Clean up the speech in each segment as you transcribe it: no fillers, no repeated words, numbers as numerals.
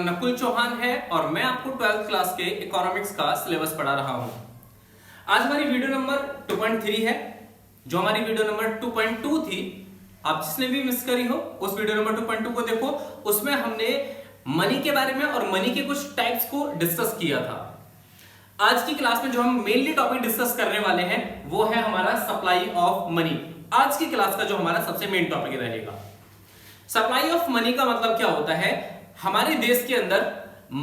नाम नकुल चौहान है और मैं आपको 12th क्लास के इकोनॉमिक्स का सिलेबस पढ़ा रहा हूं। आज हमारी वीडियो नंबर 2.3 है। जो हमारी वीडियो नंबर 2.2 थी, आप जिसने भी मिस करी हो उस वीडियो नंबर 2.2 को देखो। उसमें हमने मनी के बारे में और मनी के कुछ टाइप्स को डिस्कस किया था। आज की क्लास में जो हम मेनली टॉपिक डिस्कस करने वाले हैं वो है हमारा सप्लाई ऑफ मनी। आज की क्लास का जो हमारा सबसे मेन टॉपिक रहेगा, सप्लाई ऑफ मनी का मतलब क्या होता है। हमारे देश के अंदर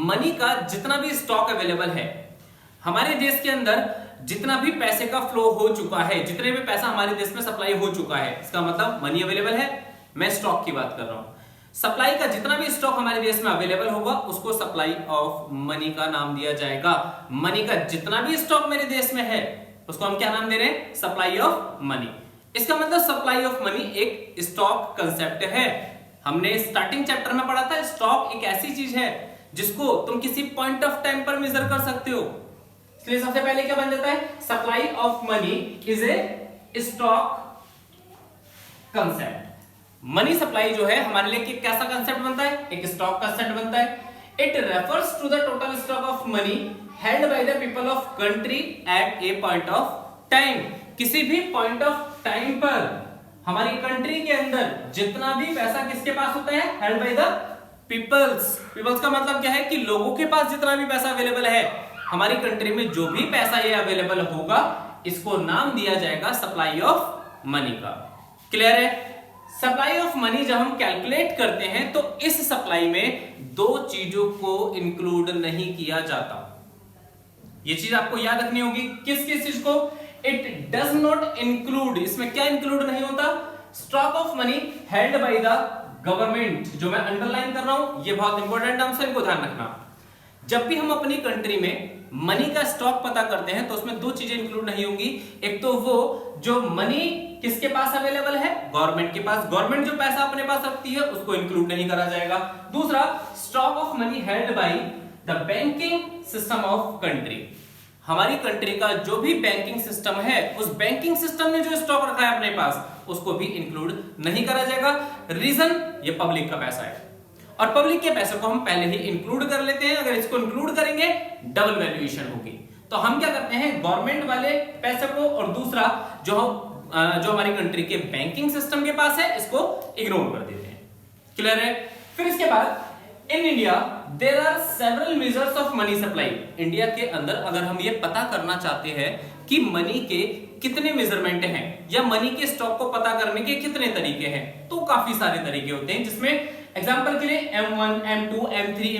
मनी का जितना भी स्टॉक अवेलेबल है, हमारे देश के अंदर जितना भी पैसे का फ्लो हो चुका है, जितने भी पैसा हमारे देश में सप्लाई हो चुका है, इसका मतलब मनी अवेलेबल है। मैं स्टॉक की बात कर रहा हूं। सप्लाई का जितना भी स्टॉक हमारे देश में अवेलेबल होगा उसको सप्लाई ऑफ मनी का नाम दिया जाएगा। मनी का जितना भी स्टॉक मेरे देश में है उसको हम क्या नाम दे रहे हैं, सप्लाई ऑफ मनी। इसका मतलब सप्लाई ऑफ मनी एक स्टॉक कंसेप्ट है। हमने स्टार्टिंग चैप्टर में पढ़ा था, स्टॉक एक ऐसी चीज है जिसको तुम किसी पॉइंट ऑफ टाइम पर मेजर कर सकते हो। इसलिए सबसे पहले क्या बन जाता है, supply of money is a stock concept. Money supply जो है हमारे लिए कैसा कंसेप्ट बनता है, एक स्टॉक कंसेप्ट बनता है। It refers to the total stock of money held by the people of country at a point of time. किसी भी पॉइंट ऑफ टाइम पर हमारी कंट्री के अंदर जितना भी पैसा किसके पास होता है, held by the peoples. Peoples का मतलब क्या है कि लोगों के पास जितना भी पैसा अवेलेबल है, हमारी कंट्री में जो भी पैसा ये अवेलेबल होगा, इसको नाम दिया जाएगा सप्लाई ऑफ मनी का। क्लियर है। सप्लाई ऑफ मनी जब हम कैलकुलेट करते हैं तो इस सप्लाई में दो चीजों को इंक्लूड नहीं किया जाता। ये चीज आपको याद रखनी होगी। किस किस चीज को, इट डज नॉट इंक्लूड, इसमें क्या इंक्लूड नहीं होता, stock of money held by the government. जो मैं अंडरलाइन कर रहा हूं ये बहुत इंपॉर्टेंट नाम से इनको ध्यान रखना। जब भी हम अपनी कंट्री में मनी का स्टॉक पता करते हैं तो उसमें दो चीजें इंक्लूड नहीं होंगी। एक तो वो जो मनी किसके पास अवेलेबल है, गवर्नमेंट के पास, गवर्नमेंट जो पैसा अपने पास रखती है उसको इंक्लूड नहीं करा जाएगा। दूसरा, stock of money held by the banking system of country. हमारी कंट्री का जो भी बैंकिंग सिस्टम है, उस बैंकिंग सिस्टम ने जो स्टॉक रखा है अपने पास, उसको भी इंक्लूड नहीं करा जाएगा। रीजन, ये पब्लिक का पैसा है और पब्लिक के पैसे को हम पहले ही इंक्लूड कर लेते हैं। अगर इसको इंक्लूड करेंगे डबल वैल्यूएशन होगी। तो हम क्या करते हैं, गवर्नमेंट वाले पैसे को और दूसरा जो हमारी कंट्री के बैंकिंग सिस्टम के पास है, इसको इग्नोर कर देते हैं। क्लियर है। फिर इसके बाद in India there are several measures of money supply. India के अंदर अगर हम ये पता करना चाहते हैं कि मनी के कितने मेजरमेंट हैं या मनी के स्टॉक को पता करने के कितने तरीके हैं, तो काफी सारे तरीके होते हैं। जिसमें एग्जांपल के लिए M1, M2, M3,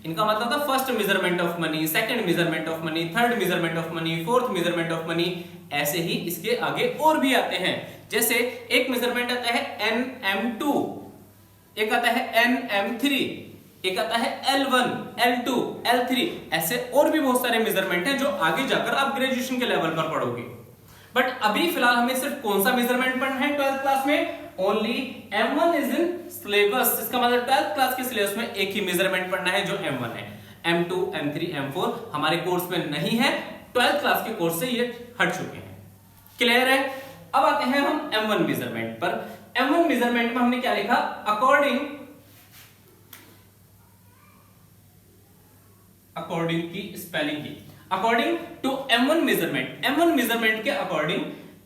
इनका मतलब था first measurement of money, second measurement of money, third measurement of money, fourth measurement of money. ऐसे ही इसके आगे और भी आते हैं। जैसे एक मेजरमेंट आता है NM2, एक आता है NM3, एक आता है L1, L2, L3। ऐसे और भी बहुत सारे मेजरमेंट हैं जो आगे जाकर आप ग्रेजुएशन के लेवल पर पढ़ोगे। बट अभी फिलहाल हमें सिर्फ कौन सा मेजरमेंट पढ़ना है 12th क्लास में, only M1 is in syllabus. इसका मतलब 12th क्लास के सिलेबस में एक ही मेजरमेंट पढ़ना है जो M1 है। M2, M3, M4 हमारे कोर्स में नहीं है, 12th क्लास के कोर्स से ये हट चुके हैं। क्लियर है। अब आते हैं हम M1 मेजरमेंट पर। M1 मेजरमेंट में हमने क्या लिखा, अकॉर्डिंग की स्पेलिंग की, according to M1 measurement. M1 measurement के according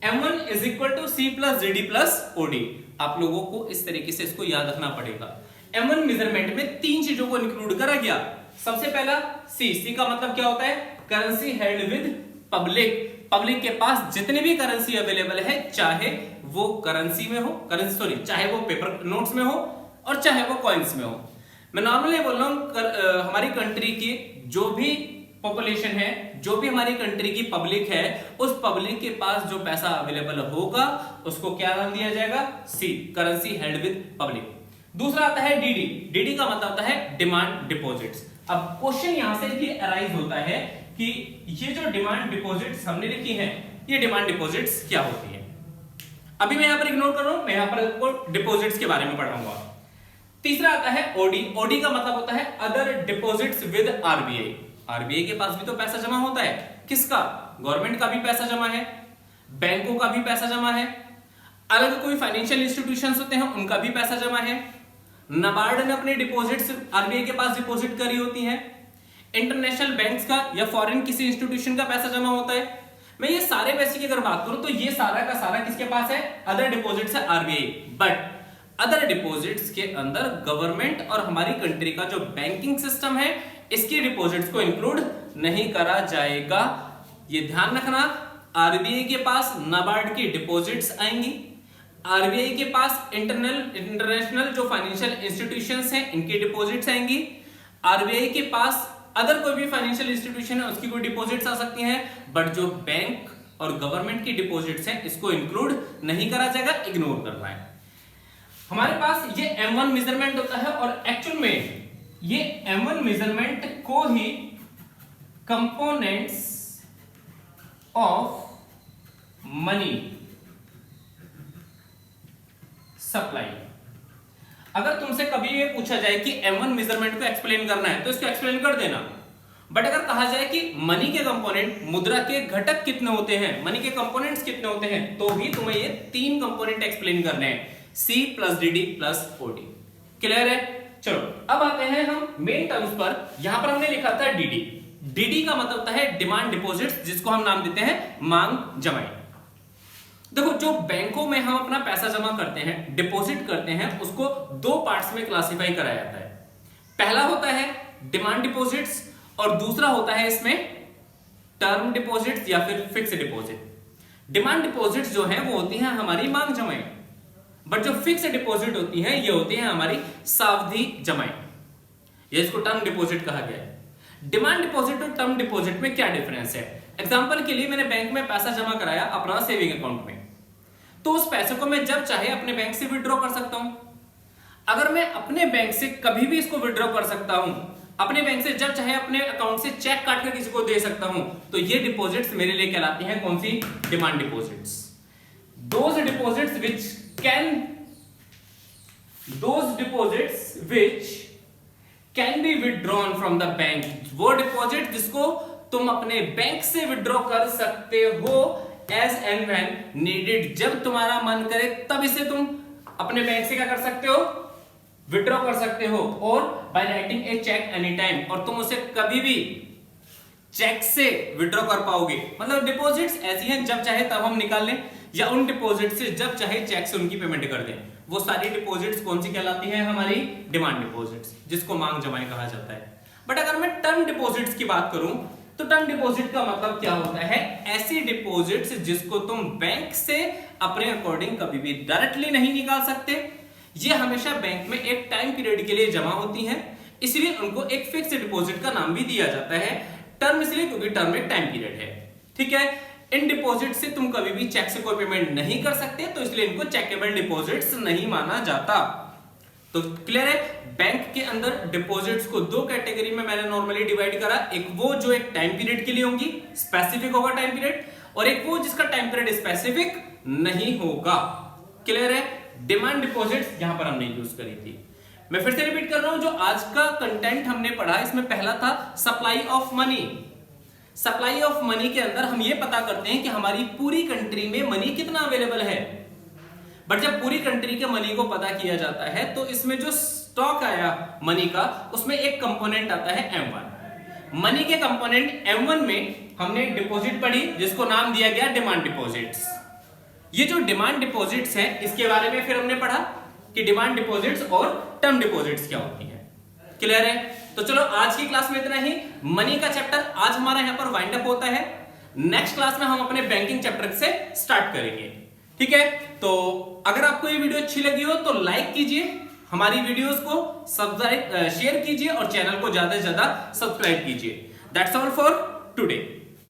M1 is equal to C plus GD plus OD। आप लोगों को इस तरीके से इसको याद रखना पड़ेगा। M1 मेजरमेंट में तीन चीजों को इंक्लूड करा गया। सबसे पहला C का मतलब क्या होता है, currency held with public. Public के पास जितने भी करेंसी अवेलेबल है, चाहे वो करेंसी में हो, चाहे वो पेपर नोट्स में हो और चाहे वो कॉइन्स में हो। मैं नॉर्मली बोल रहा हूं, हमारी कंट्री की जो भी पॉपुलेशन है, जो भी हमारी कंट्री की पब्लिक है, उस पब्लिक के पास जो पैसा अवेलेबल होगा उसको क्या नाम दिया जाएगा, C, currency held with public. दूसरा आता है DD का मतलब होता है डिमांड डिपॉजिट्स। अब क्वेश्चन यहां से ये अराइज होता है कि ये जो डिमांड डिपॉजिट्स हमने लिखी है, ये डिमांड डिपॉजिट्स क्या होती है। अभी मैं यहां पर इग्नोर कर रहा हूं, मैं यहां पर डिपॉजिट्स के बारे में पढ़ाऊंगा। तीसरा आता है OD का मतलब होता है अदर डिपॉजिट्स विद RBI के पास भी तो पैसा जमा होता है। किसका, गवर्नमेंट का भी पैसा जमा है, बैंकों का भी पैसा जमा है, अलग कोई फाइनेंशियल इंस्टीट्यूशंस होते हैं उनका भी पैसा जमा है। नाबार्ड ने अपनी डिपॉजिट्स आरबीआई के पास डिपॉजिट करी होती हैं, इंटरनेशनल बैंक्स का या फॉरेन किसी इंस्टीट्यूशन का पैसा जमा होता है। मैं ये सारे पैसे की अगर बात करूं तो ये सारा का सारा किसके पास है? अदर डिपॉजिट्स है आरबीआई। बट अदर डिपॉजिट्स के अंदर गवर्नमेंट और हमारी कंट्री का जो बैंकिंग सिस्टम है इसकी डिपॉजिट्स को इंक्लूड नहीं करा जाएगा। ये ध्यान रखना, आरबीआई के पास नाबार्ड की डिपॉजिट्स आएंगी, आरबीआई के पास इंटरनेशनल जो फाइनेंशियल इंस्टीट्यूशंस हैं इनकी डिपॉजिट्स आएंगी, आरबीआई के पास अदर कोई भी फाइनेंशियल इंस्टीट्यूशन है उसकी कोई डिपॉजिट्स आ सकती हैं, बट जो बैंक और गवर्नमेंट की डिपॉजिट्स हैं इसको इंक्लूड नहीं करा जाएगा, इग्नोर करना है। हमारे पास ये M1 मेजरमेंट होता है और एक्चुअल में ये M1 मेजरमेंट को ही कंपोनेंट्स ऑफ मनी सप्लाई। अगर तुमसे कभी ये पूछा जाए कि M1 मेजरमेंट को एक्सप्लेन करना है तो इसको एक्सप्लेन कर देना, बट अगर कहा जाए कि मनी के कंपोनेंट, मुद्रा के घटक कितने होते हैं, मनी के कंपोनेंट्स कितने होते हैं, तो भी तुम्हें ये 3 कंपोनेंट एक्सप्लेन करने हैं, C plus DD plus OD। Clear है? चलो अब आते हैं हम मेन टर्म्स पर। यहां पर हमने लिखा था DD। DD का मतलब होता है डिमांड डिपॉजिट्स, जिसको हम नाम देते हैं मांग जमाई। देखो, जो बैंकों में हम अपना पैसा जमा करते हैं, डिपॉजिट करते हैं, उसको 2 पार्ट्स में क्लासिफाई कराया जाता है। पहला होता है डिमांड डिपॉजिट्स और दूसरा होता है इसमें टर्म डिपॉजिट्स या फिर फिक्स डिपॉजिट। डिमांड डिपॉजिट्स जो है वो होती हैं हमारी मांग जमाई, बट जो फिक्स डिपॉजिट होती हैं ये होती हैं हमारी सावधि जमाई, ये इसको टर्म डिपॉजिट कहा गया है। डिमांड डिपॉजिट और टर्म डिपॉजिट में क्या डिफरेंस है? एग्जांपल के लिए मैंने बैंक में पैसा जमा कराया अपना सेविंग अकाउंट में, तो उस पैसे को मैं जब चाहे अपने बैंक से विड्रॉ कर सकता हूं। अगर मैं अपने बैंक से कभी भी इसको विड्रॉ कर सकता हूं, अपने बैंक से जब चाहे अपने अकाउंट से चेक काट कर किसी को दे सकता हूं, तो ये डिपॉजिट्स मेरे लिए कहलाती हैं कौन सी? Demand deposits. those deposits which can be withdrawn from the bank, वो डिपॉजिट जिसको तुम अपने बैंक से विड्रॉ कर सकते हो as and when needed, जब तुम्हारा मन करे तब इसे तुम अपने बैंक से क्या कर सकते हो? विड्रॉ कर सकते हो। और by writing a cheque any time, और तुम उसे कभी भी चेक से विड्रॉ कर पाओगे। मतलब डिपॉजिट्स ऐसी हैं जब चाहे तब हम निकाल लें, या उन डिपॉजिट से जब चाहे चेक से उनकी पेमेंट कर दें। वो सारी डिपॉजिट्स कौन सी कहलाती हैं? हमारी डिमांड डिपॉजिट्स, जिसको मांग जमाई कहा जाता है। बट अगर मैं टर्म डिपॉजिट्स की बात करूं तो टर्म डिपॉजिट का मतलब क्या होता है? ऐसी डिपॉजिट्स जिसको तुम बैंक से अपने अकॉर्डिंग कभी भी डायरेक्टली नहीं निकाल सकते, ये हमेशा बैंक में एक टाइम पीरियड के लिए जमा होती हैं, इसलिए उनको एक फिक्स्ड डिपॉजिट का नाम भी दिया जाता है। टर्म इसलिए क्योंकि टर्म एक टाइम पीरियड है। ठीक है, इन डिपॉजिट से तुम कभी भी चेक से कोई पेमेंट नहीं कर सकते, तो इसलिए इनको चेकेबल डिपॉजिट्स नहीं माना जाता। तो क्लियर है? बैंक के अंदर डिपॉजिट्स को 2 कैटेगरी में मैंने नॉर्मली डिवाइड करा, एक वो जो एक टाइम पीरियड के लिए होंगी, स्पेसिफिक होगा टाइम पीरियड, और एक वो जिसका टाइम पीरियड स्पेसिफिक नहीं होगा। क्लियर है? डिमांड डिपॉजिट्स यहां पर हमने यूज करी थी। मैं फिर से रिपीट कर रहा हूं, जो आज का कंटेंट हमने पढ़ा इसमें पहला था supply of money. Supply of money के अंदर हम ये पता करते हैं कि हमारी पूरी कंट्री में मनी कितना अवेलेबल है। बट जब पूरी कंट्री के मनी को पता किया जाता है तो इसमें जो स्टॉक आया मनी का, उसमें एक कंपोनेंट आता है M1। मनी के कंपोनेंट M1 में हमने डिपॉजिट पढ़ी जिसको नाम दिया गया डिमांड डिपॉजिट्स। ये जो डिमांड डिपॉजिट्स हैं इसके बारे में फिर हमने पढ़ा कि डिमांड डिपॉजिट्स और टर्म डिपॉजिट्स क्या होती हैं। क्लियर है? तो चलो आज की क्लास में इतना ही। मनी का चैप्टर आज हमारा यहाँ पर वाइंड अप होता है। नेक्स्ट क्लास में हम अपने बैंकिंग चैप्टर से स्टार्ट करेंगे। ठीक है, तो अगर आपको ये वीडियो अच्छी लगी हो तो लाइक कीजिए, हमारी वीडियोस को सब्सक्राइब शेयर कीजिए और चैनल को ज्यादा से ज्यादा सब्सक्राइब कीजिए। That's all for today.